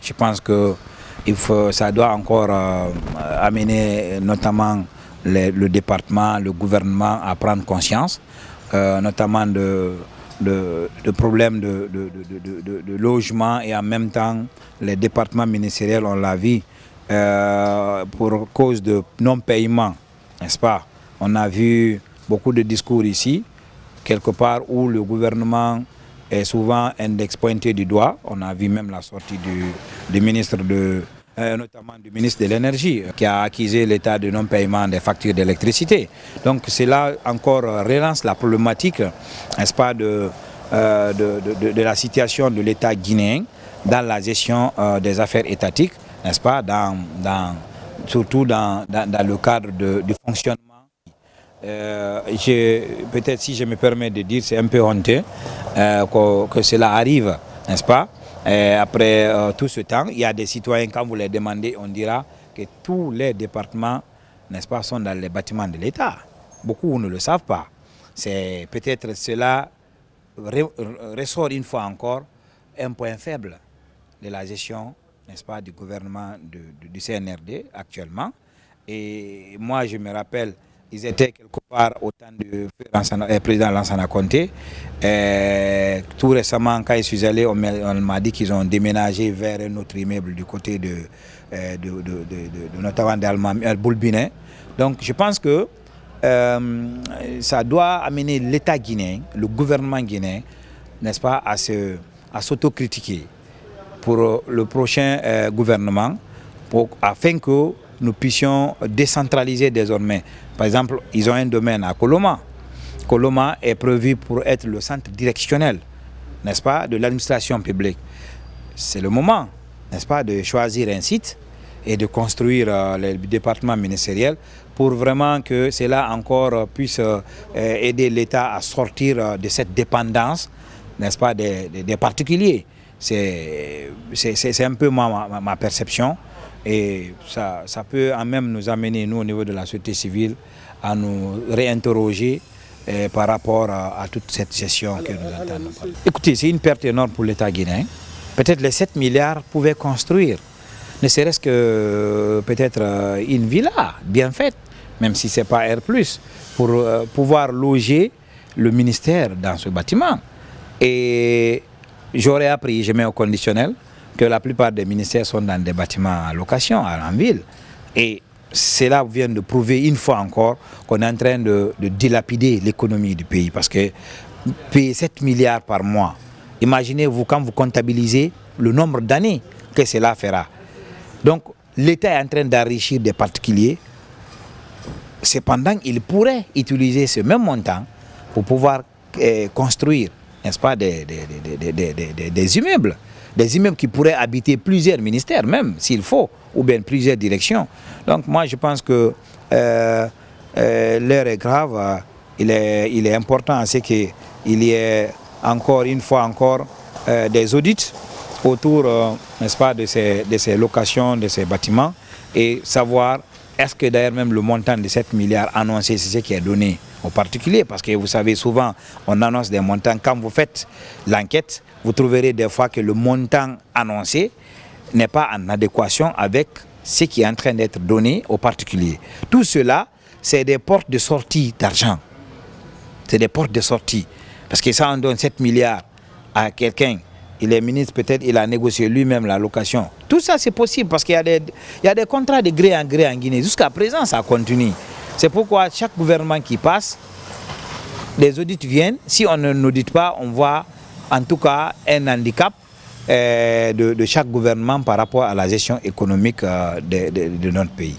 Je pense que ça doit encore amener notamment le département, le gouvernement à prendre conscience, notamment de problèmes de logement, et en même temps les départements ministériels, on l'a vu, pour cause de non-paiement, n'est-ce pas? On a vu beaucoup de discours ici, quelque part où le gouvernement est souvent index pointé du doigt. On a vu même la sortie du ministre notamment du ministre de l'énergie, qui a accusé l'État de non-paiement des factures d'électricité. Donc cela encore relance la problématique, n'est-ce pas, de la situation de l'État guinéen dans la gestion des affaires étatiques, n'est-ce pas, surtout dans le cadre du fonctionnement. Peut-être, si je me permets de dire, c'est un peu honteux que cela arrive, n'est-ce pas? Après tout ce temps, il y a des citoyens, quand vous les demandez, on dira que tous les départements, n'est-ce pas, sont dans les bâtiments de l'État. Beaucoup ne le savent pas. C'est peut-être cela ressort une fois encore un point faible de la gestion, n'est-ce pas, du gouvernement du CNRD actuellement. Et moi, je me rappelle, ils étaient quelque part au temps du président Lansana Conté. Tout récemment, quand je suis allé, on m'a dit qu'ils ont déménagé vers un autre immeuble du côté de notamment d'Alboulbiné. Donc je pense que ça doit amener l'État guinéen, le gouvernement guinéen, n'est-ce pas, à s'autocritiquer pour le prochain gouvernement, afin que nous puissions décentraliser désormais. Par exemple, ils ont un domaine à Koloma. Koloma est prévu pour être le centre directionnel, n'est-ce pas, de l'administration publique. C'est le moment, n'est-ce pas, de choisir un site et de construire le département ministériel pour vraiment que cela encore puisse aider l'État à sortir de cette dépendance, n'est-ce pas, des particuliers. C'est un peu ma perception. Et ça peut même nous amener, nous, au niveau de la société civile, à nous réinterroger par rapport à toute cette gestion que nous entendons. Écoutez, c'est une perte énorme pour l'État guinéen. Peut-être les 7 milliards pouvaient construire, ne serait-ce que peut-être une villa bien faite, même si ce n'est pas R+, pour pouvoir loger le ministère dans ce bâtiment. Et j'aurais appris, je mets au conditionnel, que la plupart des ministères sont dans des bâtiments à location, en ville. Et cela vient de prouver une fois encore qu'on est en train de dilapider l'économie du pays. Parce que payer 7 milliards par mois, imaginez-vous quand vous comptabilisez le nombre d'années que cela fera. Donc l'État est en train d'enrichir des particuliers. Cependant, il pourrait utiliser ce même montant pour pouvoir construire, n'est-ce pas, des immeubles. Des immeubles qui pourraient habiter plusieurs ministères même, s'il faut, ou bien plusieurs directions. Donc moi, je pense que l'heure est grave. Il est important qu'il y ait encore une fois encore des audits autour, n'est-ce pas, de ces locations, de ces bâtiments, et savoir est-ce que d'ailleurs même le montant de 7 milliards annoncé, c'est ce qui est donné aux particuliers. Parce que vous savez, souvent, on annonce des montants. Quand vous faites l'enquête, vous trouverez des fois que le montant annoncé n'est pas en adéquation avec ce qui est en train d'être donné aux particuliers. Tout cela, c'est des portes de sortie d'argent. C'est des portes de sortie. Parce que ça, on donne 7 milliards à quelqu'un. Il est ministre, peut-être il a négocié lui-même la location. Tout ça, c'est possible parce qu'il y a des contrats de gré en Guinée. Jusqu'à présent, ça continue. C'est pourquoi chaque gouvernement qui passe, les audits viennent. Si on n'audite pas, on voit en tout cas un handicap de chaque gouvernement par rapport à la gestion économique de notre pays.